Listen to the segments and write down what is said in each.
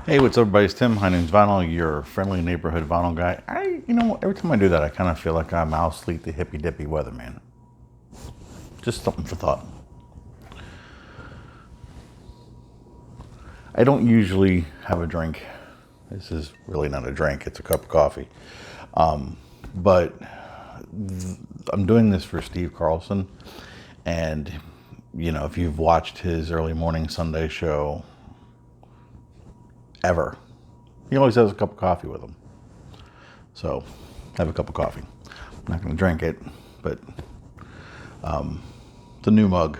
Hey, what's up, everybody? It's Tim. My name's Vinyl, your friendly neighborhood vinyl guy. Every time I do that, I kind of feel like I'm Al Sleet, the hippy dippy weatherman. Just something for thought. I don't usually have a drink. This is really not a drink, it's a cup of coffee. But I'm doing this for Steve Carlson. And, if you've watched his early morning Sunday show ever, he always has a cup of coffee with him. So, have a cup of coffee. I'm not going to drink it, but the new mug,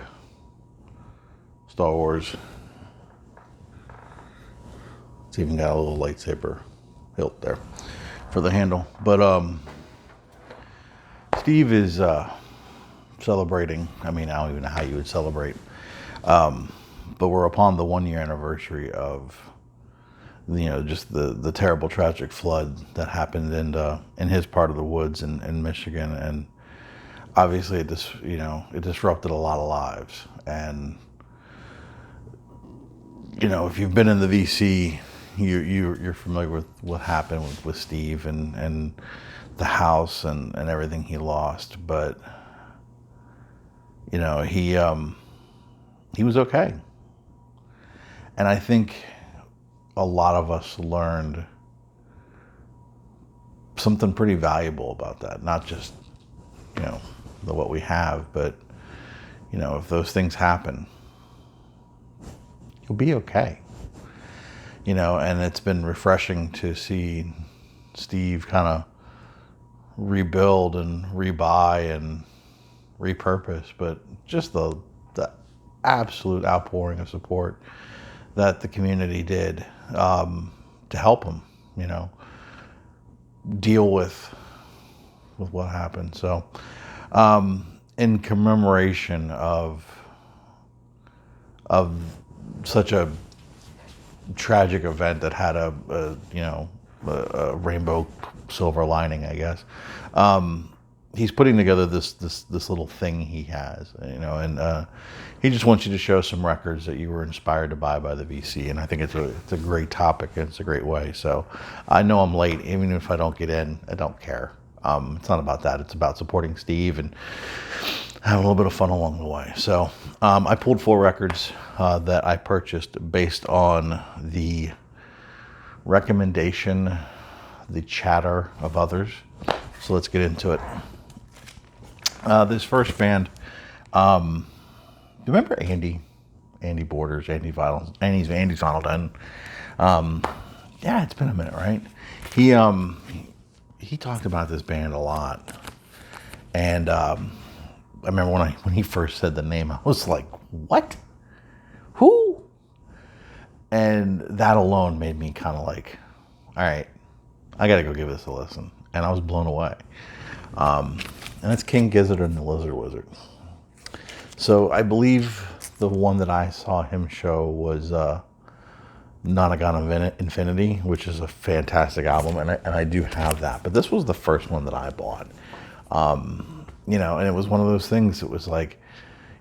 Star Wars. It's even got a little lightsaber hilt there for the handle. But Steve is celebrating. I don't even know how you would celebrate. But we're upon the 1 year anniversary of just the terrible tragic flood that happened in his part of the woods in Michigan. And obviously it disrupted a lot of lives. And if you've been in the VC, you're familiar with what happened with Steve and the house and everything he lost. But he was okay. And I think a lot of us learned something pretty valuable about that. Not just, what we have, but, if those things happen, you'll be okay. And it's been refreshing to see Steve kind of rebuild and rebuy and repurpose, but just the absolute outpouring of support that the community did to help him, deal with what happened. So, in commemoration of such a tragic event that had a rainbow silver lining, I guess. He's putting together this little thing he has, and he just wants you to show some records that you were inspired to buy by the VC, and I think it's a great topic and it's a great way. So I know I'm late, even if I don't get in, I don't care. It's not about that. It's about supporting Steve and having a little bit of fun along the way. So I pulled 4 records that I purchased based on the recommendation, the chatter of others. So let's get into it. This first band, remember Andy Borders, Andy's Vinyl Den. Yeah, it's been a minute, right? He talked about this band a lot, and I remember when he first said the name, I was like, what? Who? And that alone made me kind of like, all right, I got to go give this a listen. And I was blown away. And that's King Gizzard and the Lizard Wizard. So I believe the one that I saw him show was Nonagon of Infinity, which is a fantastic album. And I do have that. But this was the first one that I bought. And it was one of those things. It was like,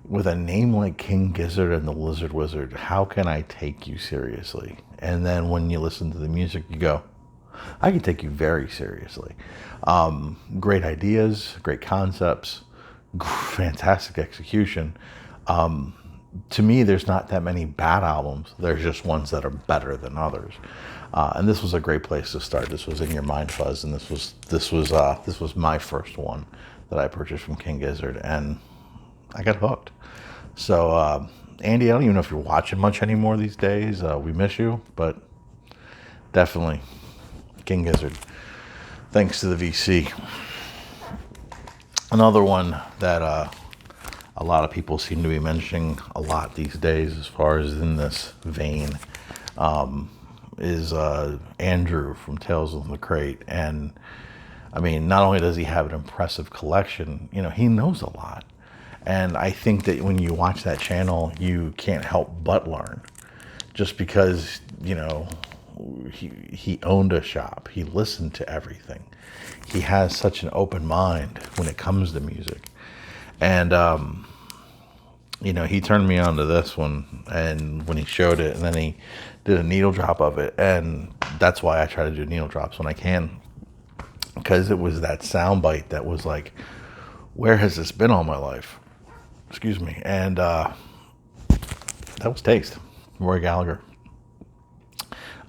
with a name like King Gizzard and the Lizard Wizard, how can I take you seriously? And then when you listen to the music, you go, I can take you very seriously. Great ideas, great concepts, fantastic execution. To me, there's not that many bad albums. There's just ones that are better than others. And this was a great place to start. This was In Your Mind Fuzz, and this was my first one that I purchased from King Gizzard, and I got hooked. So, Andy, I don't even know if you're watching much anymore these days. We miss you, but definitely King Gizzard. Thanks to the VC. Another one that a lot of people seem to be mentioning a lot these days, as far as in this vein, is Andrew from Tales of the Crate. And not only does he have an impressive collection, he knows a lot. And I think that when you watch that channel, you can't help but learn. Just because, he owned a shop. He listened to everything. He has such an open mind when it comes to music. And he turned me on to this one, and when he showed it, and then he did a needle drop of it, and that's why I try to do needle drops when I can, because it was that sound bite that was like, where has this been all my life? Excuse me. And that was Taste, Roy Gallagher.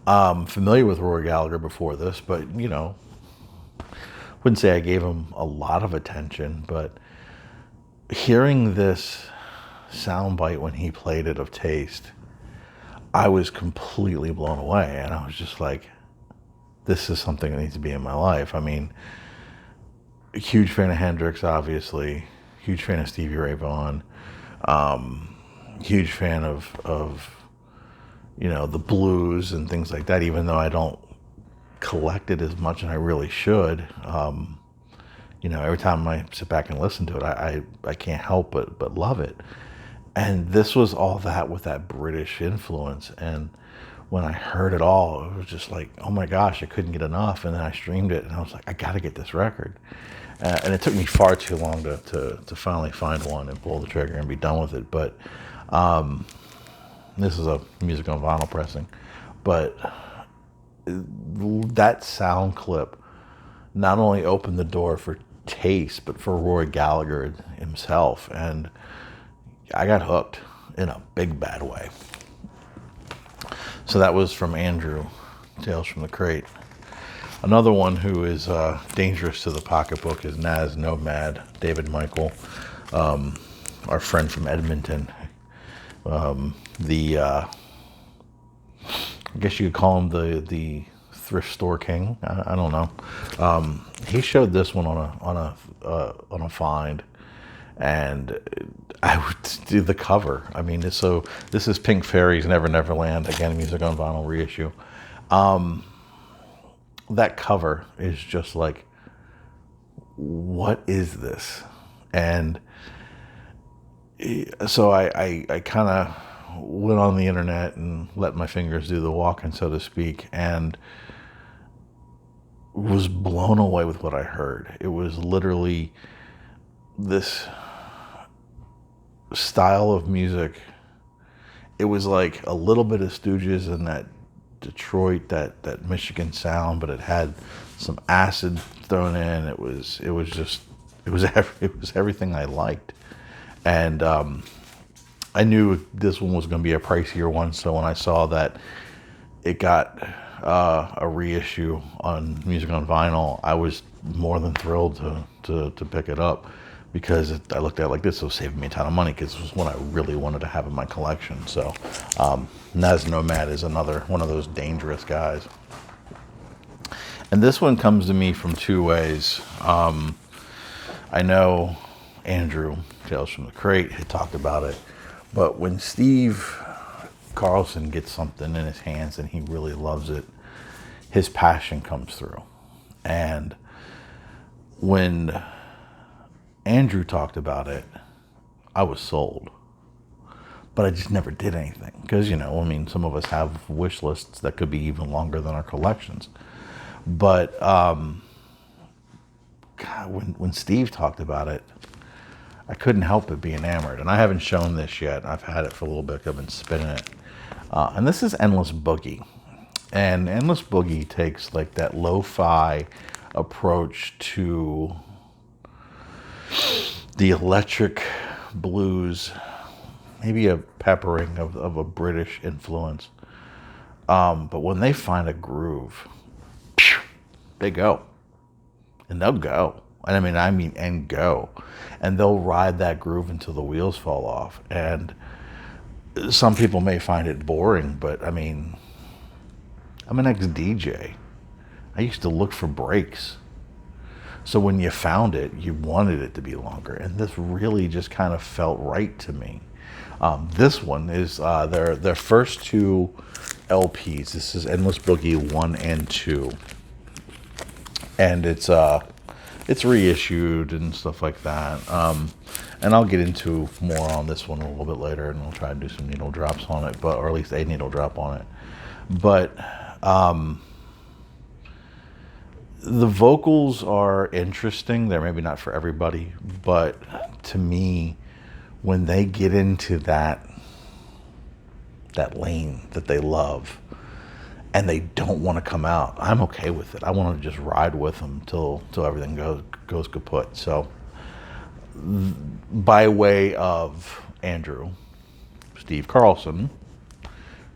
Familiar with Roy Gallagher before this, but wouldn't say I gave him a lot of attention, but hearing this soundbite when he played it of Taste, I was completely blown away, and I was just like, this is something that needs to be in my life. I mean, a huge fan of Hendrix, obviously, huge fan of Stevie Ray Vaughan, huge fan of the blues and things like that, even though I don't collect it as much as I really should. Every time I sit back and listen to it, I can't help but love it. And this was all that with that British influence. And when I heard it all, it was just like, oh my gosh, I couldn't get enough. And then I streamed it, and I was like, I got to get this record. And it took me far too long to finally find one and pull the trigger and be done with it. But this is a music on vinyl pressing. But that sound clip not only opened the door for Taste, but for Roy Gallagher himself. And I got hooked in a big bad way. So that was from Andrew, Tales from the Crate. Another one who is dangerous to the pocketbook is Nomad, David Michael, our friend from Edmonton. I guess you could call him the thrift store king. I don't know. He showed this one on a find, and I would do the cover. I mean, this is Pink Fairy's Never Neverland, again, music on vinyl reissue. That cover is just like, what is this? And so I kind of went on the internet and let my fingers do the walking, so to speak, and was blown away with what I heard. It was literally this style of music. It was like a little bit of Stooges and that Detroit, that Michigan sound, but it had some acid thrown in. It was everything I liked. And I knew this one was going to be a pricier one, so when I saw that it got a reissue on Music on Vinyl, I was more than thrilled to pick it up, because I looked at it like this was saving me a ton of money, because this was one I really wanted to have in my collection. So Nomad is another one of those dangerous guys. And this one comes to me from two ways. I know Andrew, Tales from the Crate, had talked about it, but when Steve Carlson gets something in his hands and he really loves it, his passion comes through. And when Andrew talked about it, I was sold. But I just never did anything. Because, some of us have wish lists that could be even longer than our collections. But God, when Steve talked about it, I couldn't help but be enamored. And I haven't shown this yet. I've had it for a little bit. I've been spinning it. And this is Endless Boogie. And Endless Boogie takes like that lo-fi approach to the electric blues, maybe a peppering of a British influence. But when they find a groove, they go. And they'll go. And I mean, and go. And they'll ride that groove until the wheels fall off. And some people may find it boring, but I'm an ex-DJ. I used to look for breaks. So when you found it, you wanted it to be longer. And this really just kind of felt right to me. This one is their first two LPs. This is Endless Boogie 1 and 2. And it's reissued and stuff like that. And I'll get into more on this one a little bit later, and I'll try to do some needle drops on it, or at least a needle drop on it. But the vocals are interesting. They're maybe not for everybody, but to me, when they get into that lane that they love, and they don't want to come out, I'm okay with it. I want to just ride with them till everything goes kaput. So, by way of Andrew, Steve Carlson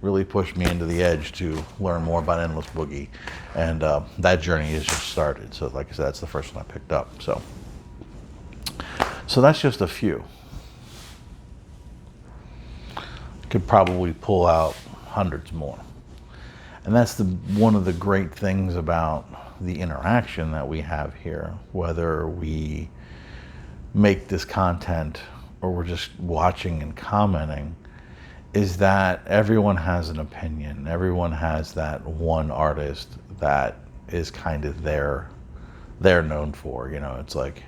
really pushed me into the edge to learn more about Endless Boogie, and that journey has just started. So, like I said, that's the first one I picked up. So that's just a few. Could probably pull out hundreds more. And that's one of the great things about the interaction that we have here, whether we make this content or we're just watching and commenting, is that everyone has an opinion. Everyone has that one artist that is kind of they're known for. You know, it's like,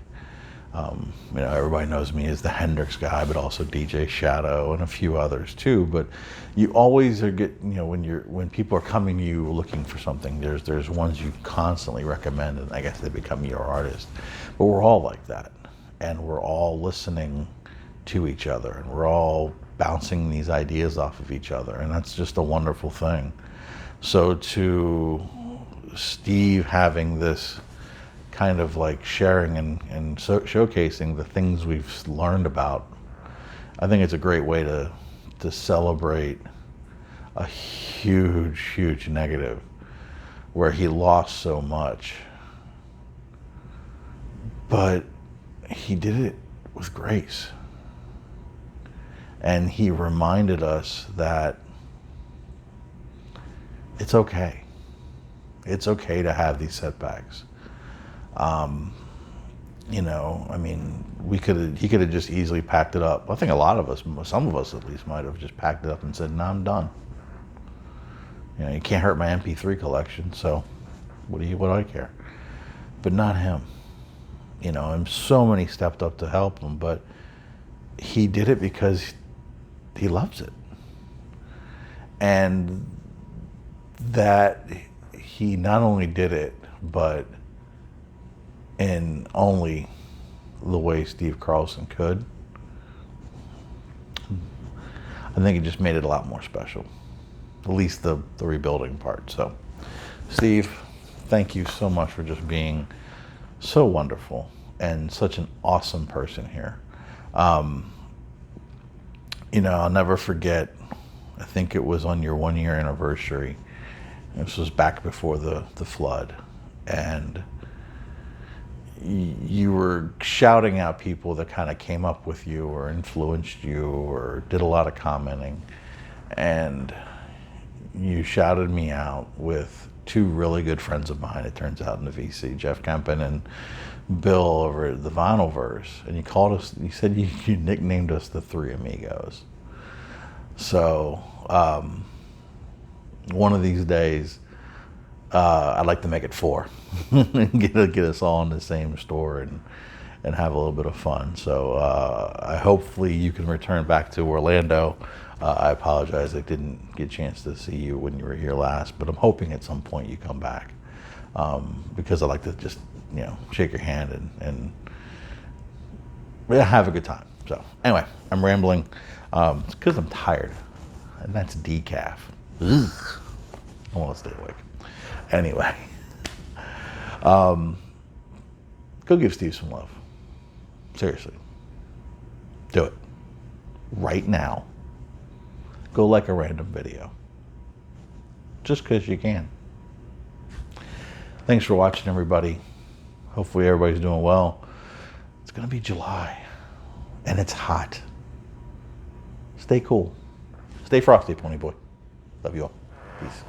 you know, everybody knows me as the Hendrix guy, but also DJ Shadow and a few others too. But you always you know, when people are coming to you looking for something, there's ones you constantly recommend, and I guess they become your artist. But we're all like that, and we're all listening to each other, and we're all bouncing these ideas off of each other, and that's just a wonderful thing. So to Steve having this kind of like sharing and showcasing the things we've learned about, I think it's a great way to celebrate a huge negative where he lost so much, but he did it with grace. And he reminded us that it's okay. It's okay to have these setbacks. You know, I mean, he could have just easily packed it up. I think a lot of us, some of us at least, might have just packed it up and said, "No, I'm done." You know, you can't hurt my MP3 collection, so what do I care? But not him. You know, and so many stepped up to help him, but he did it because he loves it. And that he not only did it, but in only the way Steve Carlson could, I think it just made it a lot more special. At least the rebuilding part. So, Steve, thank you so much for just being so wonderful and such an awesome person here. You know, I'll never forget, I think it was on your 1-year anniversary. This was back before the flood. And you were shouting out people that kind of came up with you or influenced you or did a lot of commenting. And you shouted me out with two really good friends of mine, it turns out, in the VC, Jeff Kempen and Bill over at the Vinylverse. And you called us, you said you nicknamed us the Three Amigos. So one of these days, I'd like to make it 4 and get us all in the same store and have a little bit of fun. So hopefully you can return back to Orlando. I apologize, I didn't get a chance to see you when you were here last, but I'm hoping at some point you come back because I like to just, you know, shake your hand and have a good time. So anyway, I'm rambling. It's because I'm tired, and that's decaf. Ugh. I want to stay awake. Anyway, go give Steve some love. Seriously. Do it. Right now. Go like a random video. Just because you can. Thanks for watching, everybody. Hopefully everybody's doing well. It's going to be July, and it's hot. Stay cool. Stay frosty, Pony Boy. Love you all. Peace.